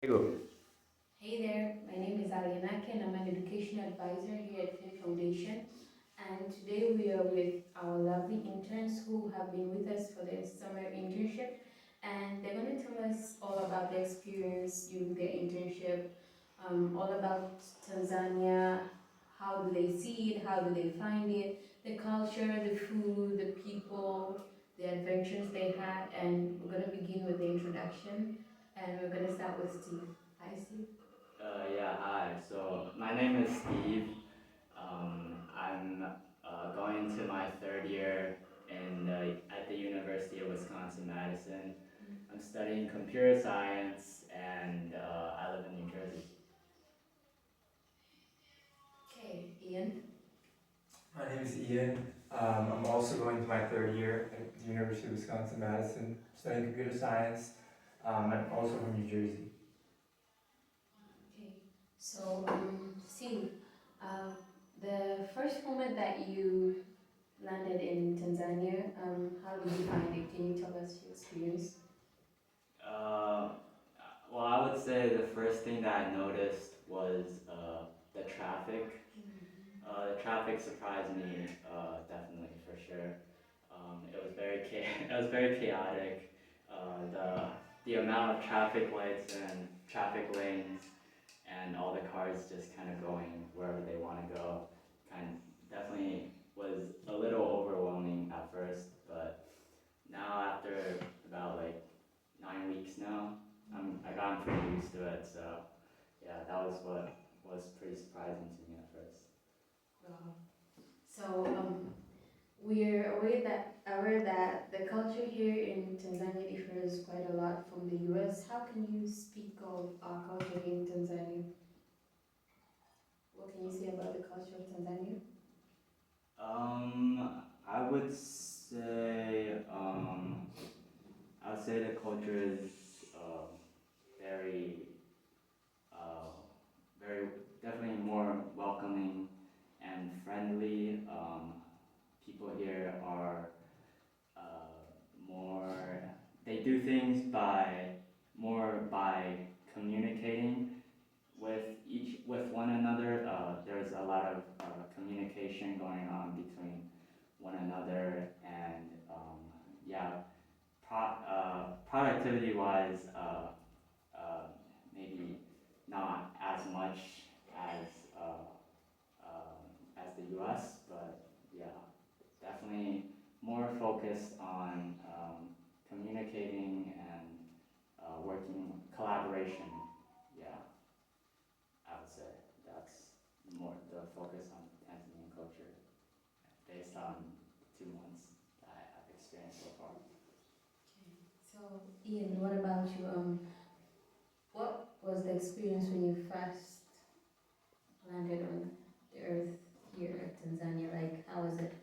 Go. Hey there, my name is Alianake and I'm an education advisor here at Fin Foundation. And today we are with our lovely interns who have been with us for their summer internship. And they're going to tell us all about their experience during their internship, all about Tanzania, how do they see it, how do they find it, the culture, the food, the people, the adventures they had. And we're going to begin with the introduction. And we're going to start with Steve. Hi, Steve. Yeah, hi. So my name is Steve. I'm going to my third year at the University of Wisconsin-Madison. I'm studying computer science, and I live in New Jersey. Okay, Ian. My name is Ian. I'm also going to my third year at the University of Wisconsin-Madison, studying computer science. I'm also from New Jersey. Okay, so Steve, uh, the first moment that you landed in Tanzania, how did you find it? Can you tell us your experience? Uh, well, I would say the first thing that I noticed was the traffic. The traffic surprised me, definitely for sure. It was it was very chaotic. The amount of traffic lights and traffic lanes, and all the cars just kind of going wherever they want to go, definitely was a little overwhelming at first. But now after about like 9 weeks now, I got pretty used to it. So yeah, that was what was pretty surprising to me at first. Wow. So we're aware that the culture here in Tanzania differs quite a lot from the US. How can you speak of our culture here in Tanzania? What can you say about the culture of Tanzania? I would say the culture is very uh, very definitely more welcoming and friendly. People here are uh, more. They do things by communicating with one another. There's a lot of communication going on between one another, and yeah, productivity wise, uh, maybe not as much as uh, as the U.S., but yeah, definitely more focused on communicating and working collaboration. Yeah, I would say that's more the focus on Tanzanian culture based on 2 months that I've experienced so far. Okay. So Ian, what about you? What was the experience when you first landed on the earth here at Tanzania? Like, how was it?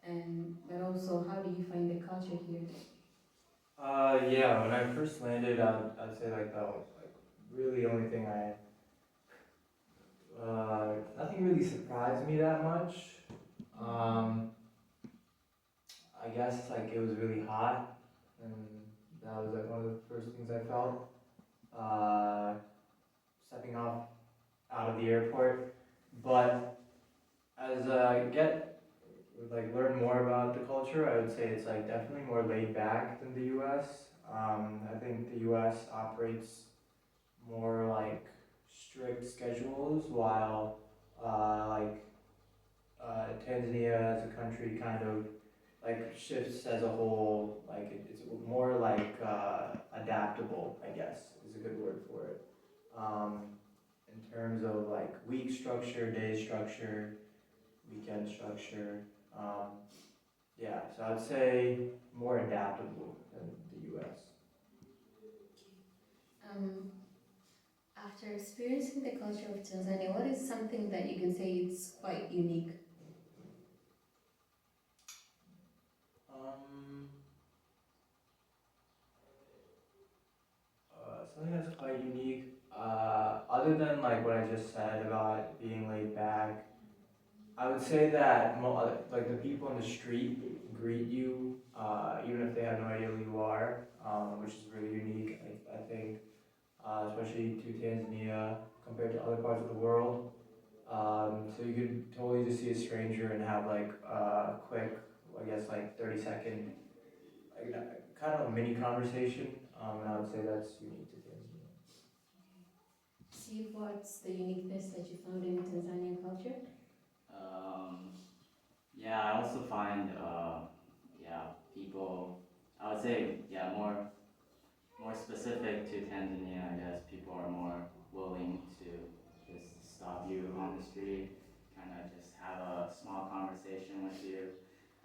And but also, how do you find the culture here? Yeah, when I first landed, I'd say like that was like really the only thing nothing really surprised me that much. Um, I guess like it was really hot, and that was like one of the first things I felt. Uh, Stepping off out of the airport, but as I learn more about the culture, I would say it's like definitely more laid back than the U.S. I think the U.S. operates more like strict schedules, while Tanzania as a country kind of like shifts as a whole. Like it's more like adaptable, I guess is a good word for it. Um, in terms of like week structure, day structure, weekend structure. Um, yeah, so I'd say more adaptable than the U.S. Um, After experiencing the culture of Tanzania, what is something that you can say it's quite unique? Um, Something that's quite unique. Other than like what I just said about being laid back, I would say that like the people on the street greet you, even if they have no idea who you are, which is really unique. I think especially to Tanzania compared to other parts of the world. So you could totally just see a stranger and have like a quick, I guess like 30-second, like, kind of a mini conversation. And I would say that's unique to Tanzania. Steve, what's the uniqueness that you found in Tanzanian culture? Um, yeah, I also find, yeah, people, I would say, yeah, more specific to Tanzania, I guess people are more willing to just stop you on the street, kind of just have a small conversation with you,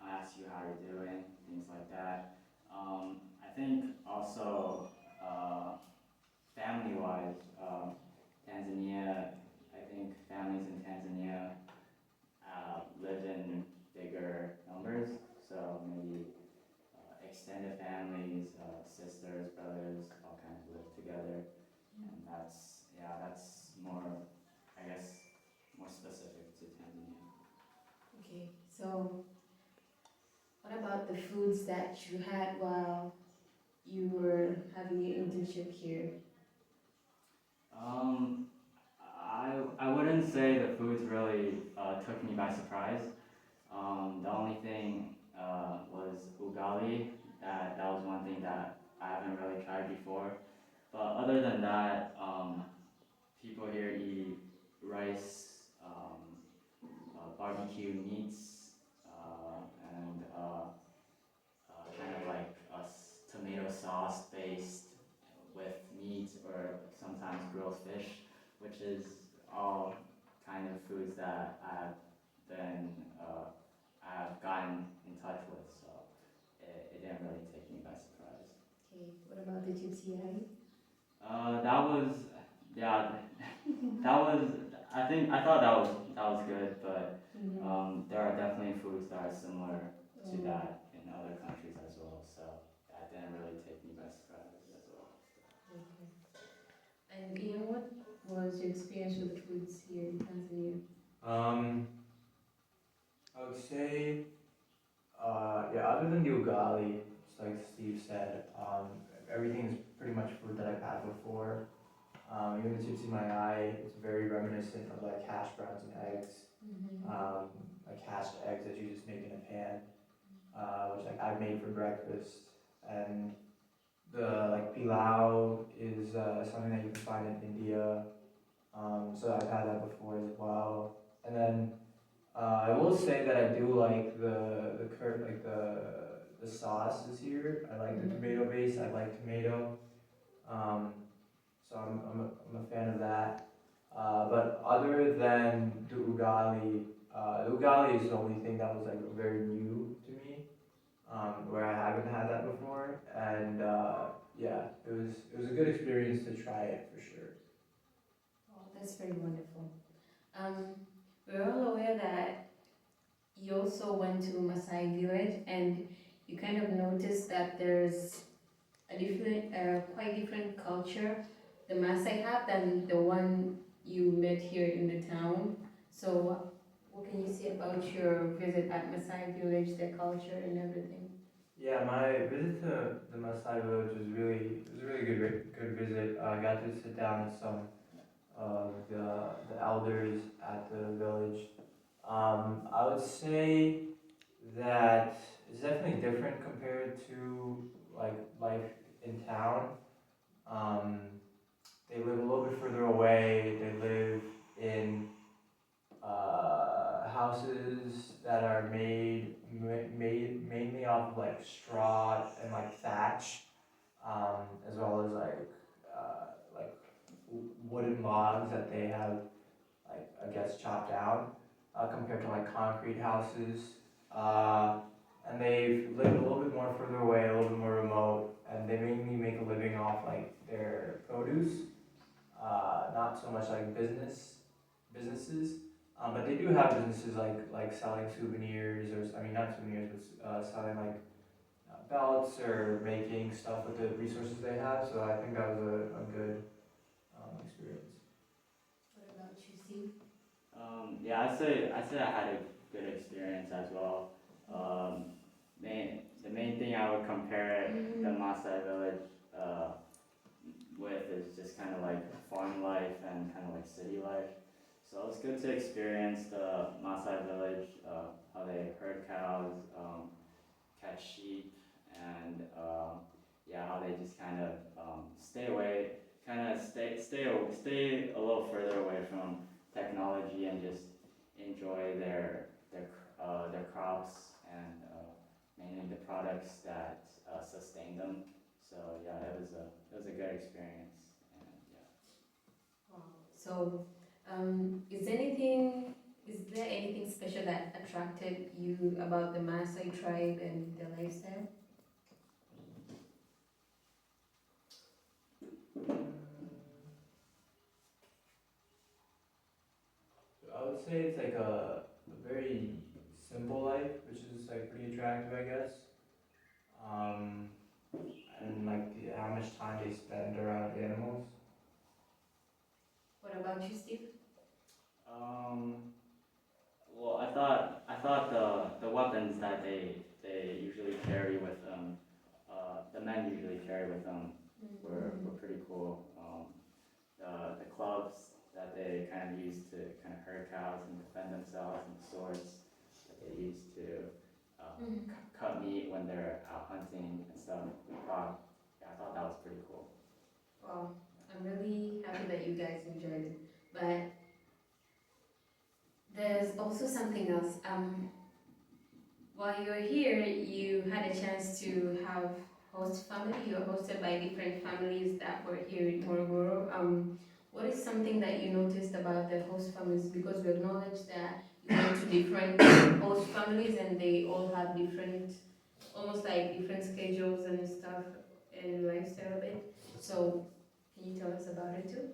ask you how you're doing, things like that. I think also family-wise, Tanzania, I think families in Tanzania live in bigger numbers, so maybe extended families, sisters, brothers, all kind of live together, and that's more, I guess, more specific to Tanzania. Okay, so what about the foods that you had while you were having your internship here? Um, I wouldn't say the foods really took me by surprise. The only thing was ugali. That was one thing that I haven't really tried before. But other than that, people here eat rice, barbecue meats, and kind of like tomato sauce based with meat or sometimes grilled fish, which is all kind of foods that been I've gotten in touch with. So it didn't really take me by surprise. Okay, what about the gypsy alley? That was yeah, that was I thought that was good, but there are definitely foods that are similar to that in other countries as well. So that didn't really take me by surprise as well. Okay. And Ian, what was your experience with the foods here in Tanzania? Um, I would say, yeah, other than the ugali, just like Steve said, everything is pretty much food that I've had before. Even the chips in my eye, it's very reminiscent of like hash browns and eggs, like hashed eggs that you just make in a pan, which like I've made for breakfast. And the like pilau is something that you can find in India. So I've had that before as well. And then I will say that I do like the sauces here. I like the tomato base. I like tomato. Um, so I'm a fan of that. But other than the ugali is the only thing that was like very new to me, where I haven't had that before, and yeah, it was a good experience to try it for sure. Oh, that's very wonderful. Um, we're all aware that you also went to Maasai village and you kind of noticed that there's a different, quite different culture the Maasai have than the one you met here in the town. So, what can you say about your visit at Maasai village, their culture and everything? Yeah, my visit to the Maasai village was a really good visit. I got to sit down with some of the elders at the village. I would say that it's definitely different compared to like life in town. Um, they live a little bit further away. They live in houses that are made mainly off of like straw and like thatch, as well as like wooden logs that they have like I guess chopped down, compared to like concrete houses. Uh, and they live a little bit more further away, a little bit more remote, and they mainly make a living off like their produce, not so much like businesses. But they do have businesses like selling souvenirs, or I mean not souvenirs, but selling like belts or making stuff with the resources they have. So I think that was a good experience. What about you, Steve? Yeah, I say I had a good experience as well. Um, the main thing I would compare the Maasai village, with is just kind of like farm life and kind of like city life. So it's good to experience the Maasai village, how they herd cows, catch sheep, and yeah, how they just kind of stay away, kind of stay a little further away from technology and just enjoy their crops and mainly the products that sustain them. So yeah, it was a good experience, and yeah. Wow. So, is there anything special that attracted you about the Maasai tribe and their lifestyle? I would say it's like a very simple life, which is like pretty attractive, I guess. Um, and like how much time they spend around animals. What about you, Steve? Um, well, I thought the weapons that they usually carry with them, the men usually carry with them, were pretty cool. The clubs that they kind of use to kind of herd cows and defend themselves, and the swords that they use to cut meat when they're out hunting and stuff. Yeah, I thought that was pretty cool. Wow, I'm really happy that you guys enjoyed it. But there's also something else. While you were here, you had a chance to have host family. You were hosted by different families that were here in Morogoro. What is something that you noticed about the host families? Because we acknowledge that you went to different host families and they all have different, almost like different schedules and stuff and lifestyle a bit. So, can you tell us about it too?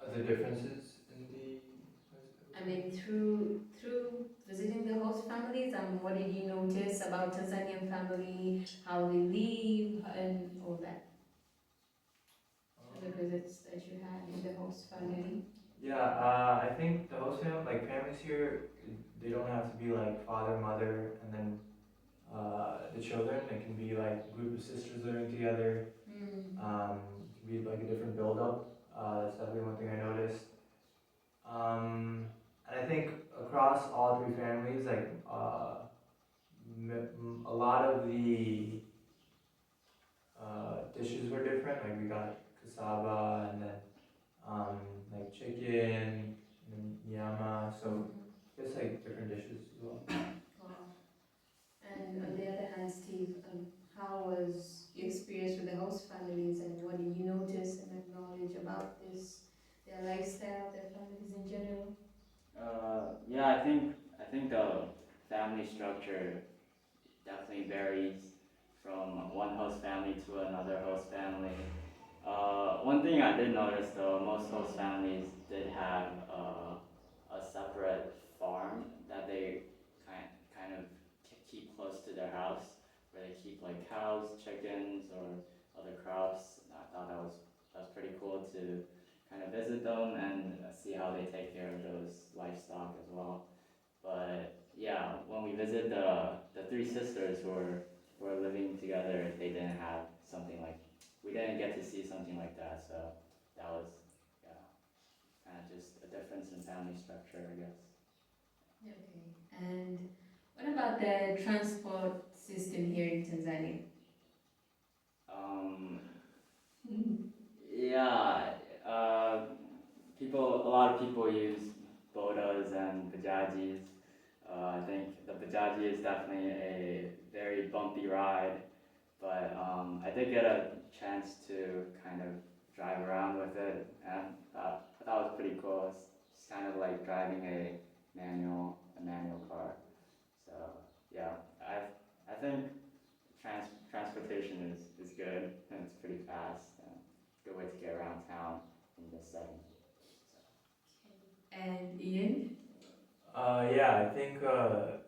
Are there differences in the? I mean, through visiting the host families, what did you notice about Tanzanian family, how they live, and all that? The visits that you had with the host family. Yeah, I think the host family, like families here, they don't have to be like father, mother, and then the children. It can be like a group of sisters living together. It can be like a different build up. That's definitely one thing I noticed. And I think across all three families, like a lot of the dishes were different. Like we got cassava and then um, like chicken and nyama. So just like different dishes as well. Wow. And on the other hand, Steve, how was your experience with the host families, and what did you notice and acknowledge about their lifestyle, their families in general? Yeah, I think the family structure definitely varies from one host family to another host family. One thing I did notice though, most host families did have a separate farm that they kind of keep close to their house, where they keep like cows, chickens, or other crops. I thought that was pretty cool to kind of visit them and see how they take care of those livestock as well. But yeah, when we visited the three sisters who were living together, they didn't have something like, we didn't get to see something like that. So that was, yeah, kind of just a difference in family structure, I guess. Okay. And what about the transport system here in Tanzania? Um, yeah, uh, a lot of people use bodas and bajajis. I think the bajaji is definitely a very bumpy ride, but I did get a chance to kind of drive around with it, and I thought it was pretty cool. It's kind of like driving a manual car. So yeah, I think transportation is good, and it's pretty fast and good way to get around town in this setting. So. And Ian? Yeah, I think the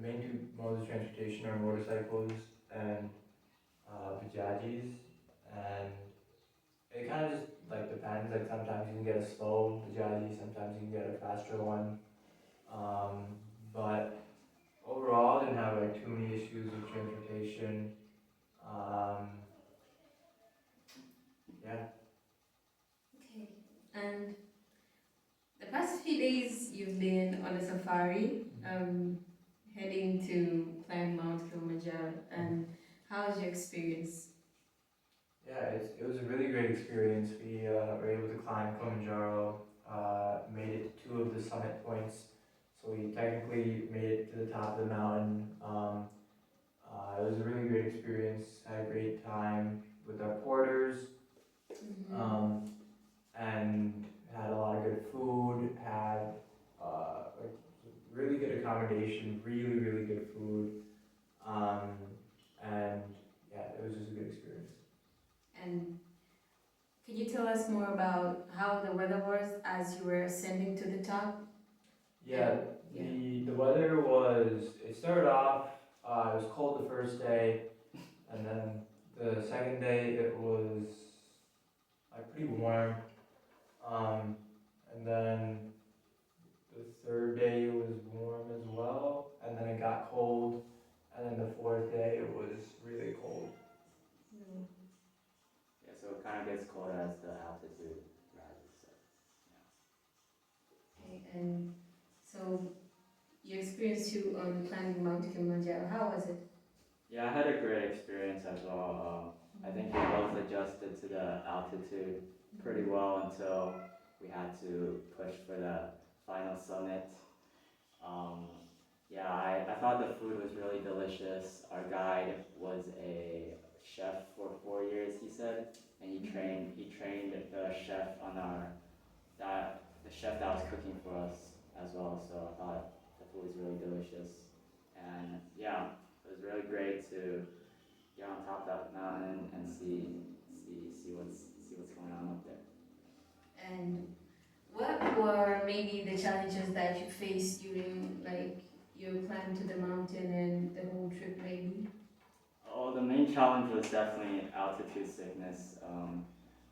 main two modes of transportation are motorcycles and bajajis, and it kind of just like depends. Like sometimes you can get a slow bajaji, sometimes you can get a faster one. Um, but overall, I didn't have like too many issues with transportation. Um, yeah. Okay. And the past few days you've been on a safari, heading to climb Mount Kilimanjaro. And how was your experience? Yeah, it was a really great experience. We were able to climb Kilimanjaro, made it to two of the summit points. So we technically made it to the top of the mountain. It was a really great experience. Had a great time with our porters, um, and had a lot of good food. Had like really good accommodation, really good food, and yeah, it was just a good experience. And can you tell us more about how the weather was as you were ascending to the top? Yeah, Yeah. the weather was, it started off, it was cold the first day, and then the second day it was like pretty warm. And then the third day it was warm as well, and then it got cold, and then the fourth day it was really cold. Yeah, so it kind of gets cold as the altitude rises. So Okay, and so your experience to climbing Mount Kilimanjaro, how was it? yeah, I had a great experience as well. I think we both adjusted to the altitude pretty well until we had to push for the final summit. Um, yeah, I thought the food was really delicious. Our guide was a chef for 4 years, he said, and he trained the chef on the chef that was cooking for us as well. So I thought the food was really delicious, and yeah, it was really great to get on top of that mountain and see what's going on up there. And what were maybe the challenges that you faced during like your climb to the mountain and the whole trip maybe? Oh, the main challenge was definitely altitude sickness.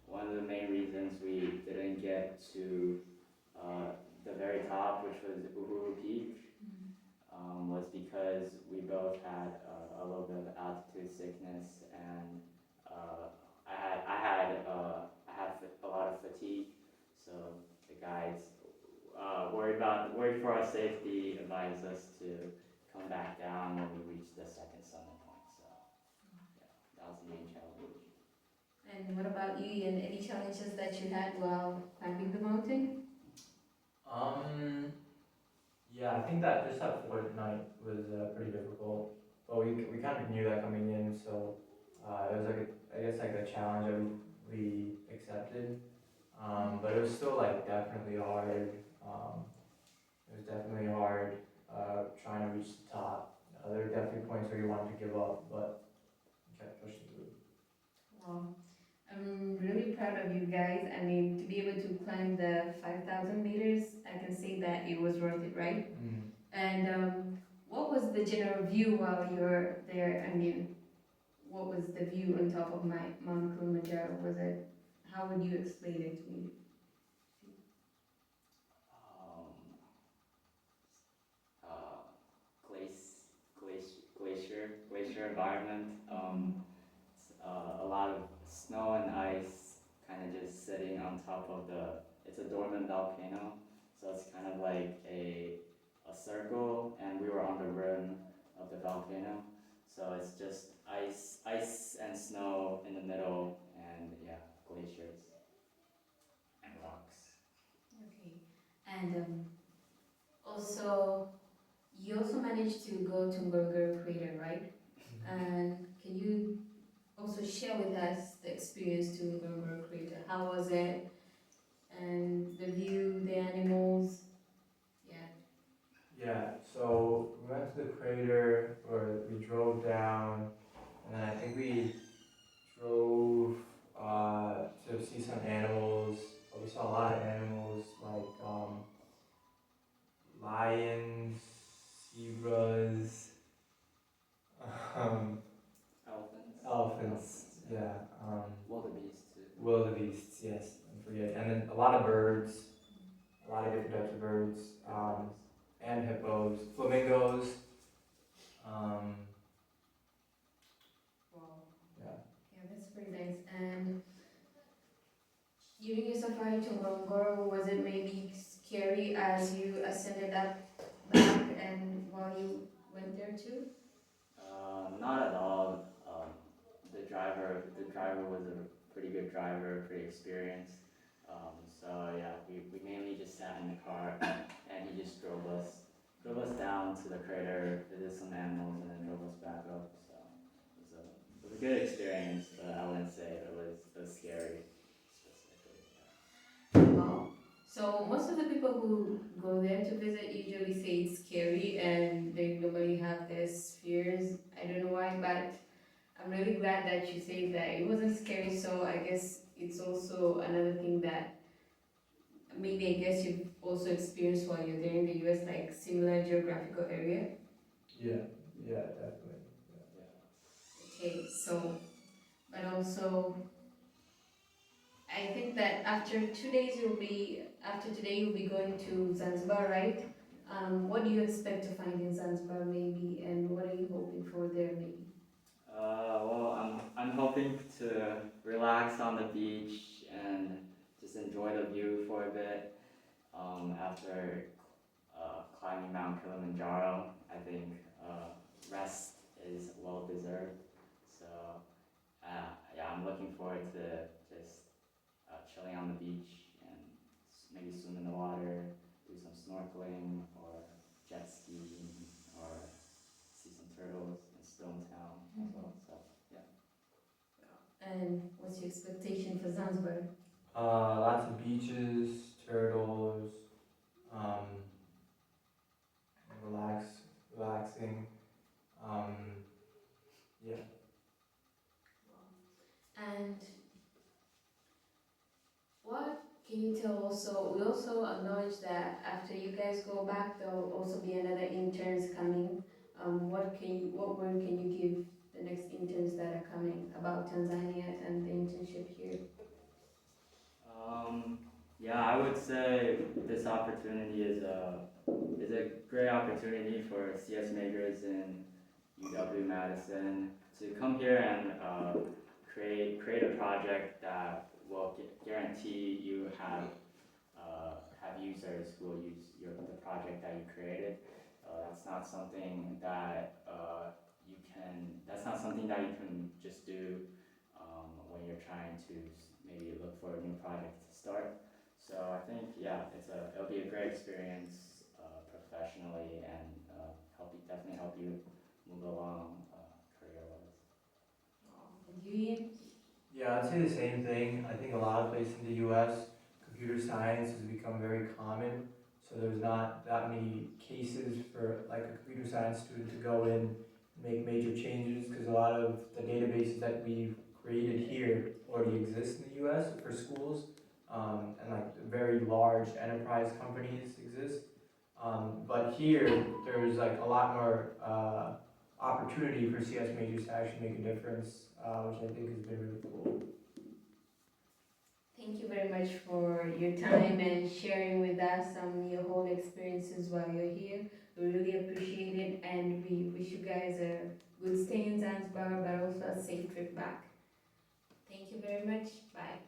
One of the main reasons we didn't get to the very top, which was Uhuru Peak, was because we both had a little bit of altitude sickness, and I had a lot of fatigue. So the guides worried for our safety, advised us to come back down when we reached the second summit point. So yeah, that was the main challenge. And what about you, Ian? Any challenges that you had while climbing the mountain? Um, yeah, I think that just that fourth night was pretty difficult, but we kind of knew that coming in, so it was like I guess like a challenge that we accepted. But it was still like definitely hard. It was definitely hard trying to reach the top. There were definitely points where you wanted to give up, but you kept pushing through. Wow. I'm really proud of you guys. I mean, to be able to climb the 5,000 meters, I can say that it was worth it, right? And what was the general view while you were there? I mean, what was the view on top of Mount Kilimanjaro? Was it, how would you explain it to me? Um, uh, glacier environment. A lot of snow and ice, kind of just sitting on top of the. It's a dormant volcano, so it's kind of like a circle, and we were on the rim of the volcano. So it's just ice and snow in the middle, and yeah, glaciers and rocks. Okay. And also, you also managed to go to Ngorongoro Crater, right? And can you also share with us the experience to Ngorongoro Crater? How was it? And the view, the animals? Yeah. Yeah, so we went to the crater, or we drove down, and then I think we drove to see some animals. We saw a lot of animals like lions, zebras, um, Elephants. elephants, yeah, Wildebeest too. wildebeests, yes, I forget, and then a lot of birds, a lot of different types of birds, and hippos, flamingos, um, Wow. yeah. Yeah, that's pretty nice. And During your safari to Ngorongoro, was it maybe scary as you ascended up back and while you went there too? Not at all. The driver was a pretty good driver, pretty experienced. So yeah, we mainly just sat in the car, and he just drove us down to the crater, visited some animals, and then drove us back up. So it was a good experience, but I wouldn't say it was scary specifically. Wow. So most of the people who go there to visit usually say it's scary and they normally have this fears. I don't know why, but I'm really glad that you say that it wasn't scary. So I guess it's also another thing that maybe I guess you've also experienced while you're there in the US, like similar geographical area. Yeah, yeah, definitely. Okay, so but also I think that after today you'll be going to Zanzibar, right? What do you expect to find in Zanzibar maybe, and what are you hoping for there maybe? Well, I'm hoping to relax on the beach and just enjoy the view for a bit. After climbing Mount Kilimanjaro, I think rest is well deserved. So yeah, I'm looking forward to just chilling on the beach and maybe swim in the water, do some snorkeling or jet skiing or see some turtles in Stone Town as well. So yeah. And what's your expectation for Zanzibar? Lots of beaches, turtles, um, relax, relaxing. Um, yeah. And what can you tell also? We also acknowledge that after you guys go back, there will also be another interns coming. What word can you give the next interns that are coming about Tanzania and the internship here? Um, yeah, I would say this opportunity is a great opportunity for CS majors in UW Madison to come here and create a project that will guarantee you have users who will use the project that you created. That's not something that That's not something that you can just do when you're trying to maybe look for a new project to start. So I think yeah, it'll be a great experience professionally and definitely help you move along career wise. And you, Ian? Yeah, I'd say the same thing. I think a lot of places in the US, computer science has become very common. So there's not that many cases for like a computer science student to go in and make major changes because a lot of the databases that we've created here already exist in the US for schools. And like very large enterprise companies exist. But here, there's like a lot more opportunity for CS majors to actually make a difference, which I think has been really cool. Thank you very much for your time and sharing with us your whole experiences while you're here. We really appreciate it and we wish you guys a good stay in Zanzibar but also a safe trip back. Thank you very much. Bye.